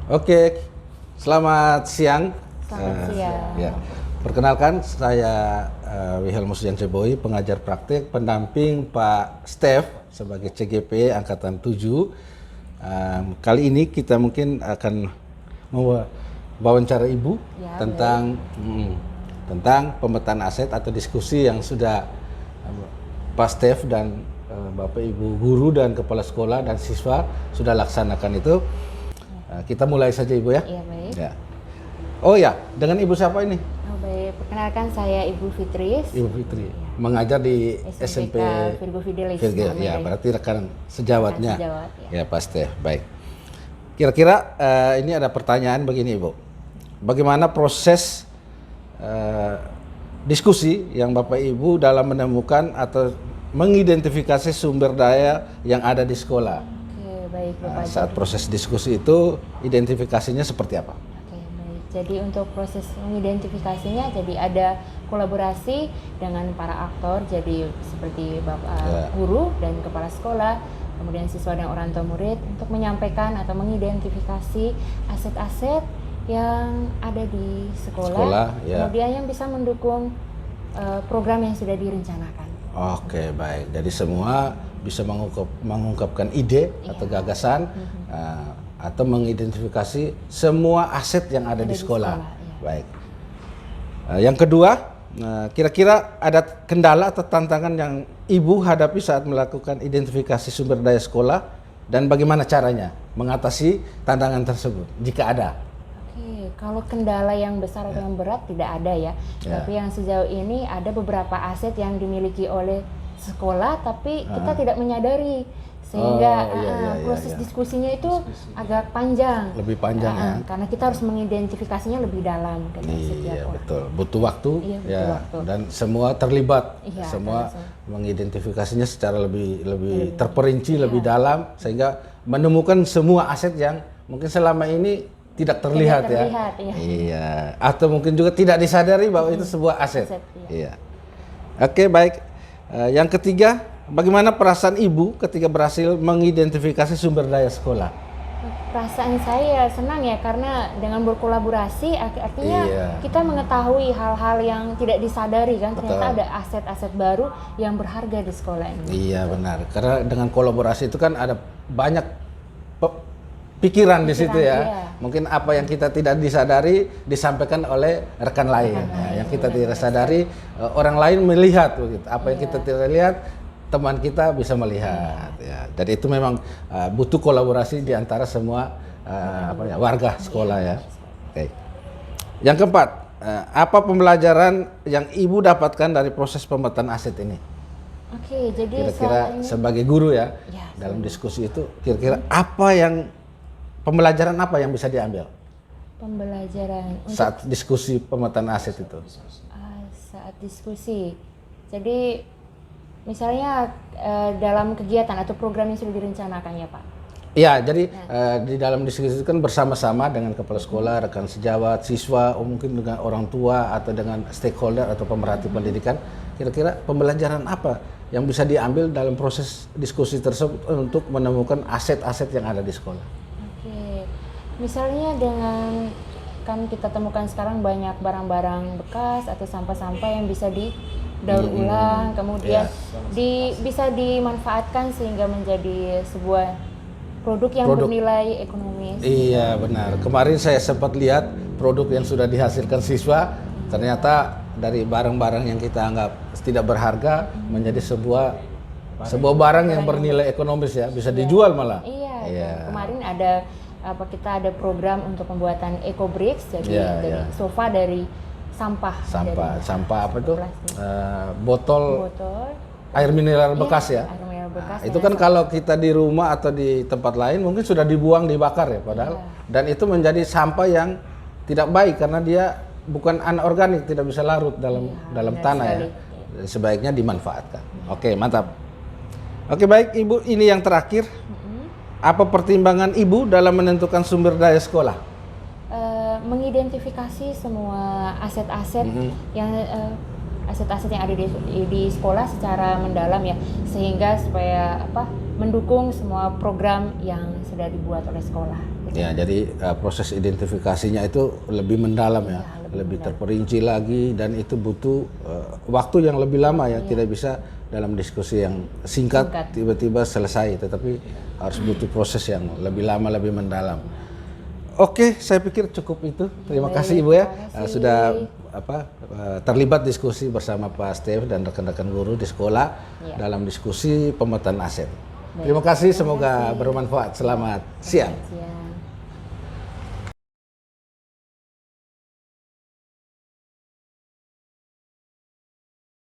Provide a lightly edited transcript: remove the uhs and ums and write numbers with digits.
Oke, selamat siang. Selamat siang. Ya. Perkenalkan, saya Wilhelmus Janseboy, pengajar praktik pendamping Pak Stef sebagai CGP Angkatan 7. Kali ini kita mungkin akan wawancara Ibu Ya, tentang pemetaan aset atau diskusi yang sudah Pak Stef dan Bapak Ibu guru dan kepala sekolah dan siswa sudah laksanakan itu. Kita mulai saja Ibu ya. Iya, baik. Ya. Oh ya, dengan Ibu siapa ini? Oh, baik. Perkenalkan saya Ibu Fitris. Ibu Fitri. Mengajar di SMP Virgo Fidelis. Ya, berarti rekan sejawatnya. Sejawat, ya. Pak Stef, baik. Kira-kira ini ada pertanyaan begini Ibu. Bagaimana proses diskusi yang Bapak Ibu dalam menemukan atau mengidentifikasi sumber daya yang ada di sekolah? Baik, Bapak. Saat proses diskusi itu identifikasinya seperti apa? Oke, baik. Jadi untuk proses mengidentifikasinya, jadi ada kolaborasi dengan para aktor, jadi seperti Bapak guru dan kepala sekolah, kemudian siswa dan orang tua murid untuk menyampaikan atau mengidentifikasi aset-aset yang ada di sekolah, kemudian yang bisa mendukung program yang sudah direncanakan. Oke, baik. Jadi semua bisa mengungkapkan ide atau gagasan atau mengidentifikasi semua aset yang ada di sekolah. Baik. Yang kedua, kira-kira ada kendala atau tantangan yang Ibu hadapi saat melakukan identifikasi sumber daya sekolah dan bagaimana caranya mengatasi tantangan tersebut jika ada? Oke, kalau kendala yang besar atau yang berat tidak ada ya. Tapi yang sejauh ini ada beberapa aset yang dimiliki oleh sekolah tapi kita tidak menyadari sehingga proses diskusinya itu agak panjang. Lebih panjang ya. Karena kita harus mengidentifikasinya lebih dalam. Iya, betul. Butuh waktu. Iya, butuh waktu. Dan semua terlibat. Semua mengidentifikasinya secara lebih terperinci, lebih dalam sehingga menemukan semua aset yang mungkin selama ini tidak terlihat, ya. Iya. Atau mungkin juga tidak disadari bahwa itu sebuah aset. Iya. Oke, baik. Yang ketiga, bagaimana perasaan Ibu ketika berhasil mengidentifikasi sumber daya sekolah? Perasaan saya senang ya, karena dengan berkolaborasi artinya kita mengetahui hal-hal yang tidak disadari kan. Ternyata ada aset-aset baru yang berharga di sekolah ini. Iya, benar. Karena dengan kolaborasi itu kan ada banyak pikiran di situ ya. Iya. Mungkin apa yang kita tidak disadari disampaikan oleh rekan lain. Yang kita tidak sadari orang lain melihat begitu. Apa yang kita tidak lihat teman kita bisa melihat ya. Jadi itu memang butuh kolaborasi di antara semua warga sekolah ya. Oke. Yang keempat, apa pembelajaran yang Ibu dapatkan dari proses pemetaan aset ini? Oke, jadi kira-kira sebagai guru ya dalam diskusi itu kira-kira pembelajaran apa yang bisa diambil? Pembelajaran saat diskusi pemetaan aset itu. Saat diskusi. Jadi misalnya dalam kegiatan atau program yang sudah direncanakan ya Pak? Iya, jadi di dalam diskusi itu kan bersama-sama dengan kepala sekolah, rekan sejawat, siswa, mungkin dengan orang tua atau dengan stakeholder atau pemerhati pendidikan. Kira-kira pembelajaran apa yang bisa diambil dalam proses diskusi tersebut untuk menemukan aset-aset yang ada di sekolah? Misalnya dengan kan kita temukan sekarang banyak barang-barang bekas atau sampah-sampah yang bisa didaur ulang, kemudian bisa dimanfaatkan sehingga menjadi sebuah produk yang bernilai ekonomis. Iya, benar. Kemarin saya sempat lihat produk yang sudah dihasilkan siswa, ternyata dari barang-barang yang kita anggap tidak berharga menjadi sebuah barang yang bernilai ekonomis ya, bisa dijual malah. Iya. Kemarin kita ada program untuk pembuatan eco bricks, jadi dari sofa dari sampah apa itu botol air mineral bekas ya. Air mineral bekas itu kan kalau kita di rumah atau di tempat lain mungkin sudah dibuang, dibakar ya padahal dan itu menjadi sampah yang tidak baik karena dia bukan anorganik, tidak bisa larut dalam tanah sekali. Ya sebaiknya dimanfaatkan. Oke, mantap. Oke, baik Ibu, ini yang terakhir. Apa pertimbangan Ibu dalam menentukan sumber daya sekolah? Mengidentifikasi semua aset-aset yang ada di sekolah secara mendalam ya, sehingga supaya mendukung semua program yang sudah dibuat oleh sekolah. Ya, jadi proses identifikasinya itu lebih mendalam ya, lebih terperinci lagi, dan itu butuh waktu yang lebih lama ya, tidak bisa dalam diskusi yang singkat tiba-tiba selesai, tetapi harus butuh proses yang lebih lama, lebih mendalam. Oke, saya pikir cukup itu. Terima kasih Ibu ya, sudah terlibat diskusi bersama Pak Steve dan rekan-rekan guru di sekolah dalam diskusi pemetaan aset. Terima kasih, semoga bermanfaat. Selamat siang.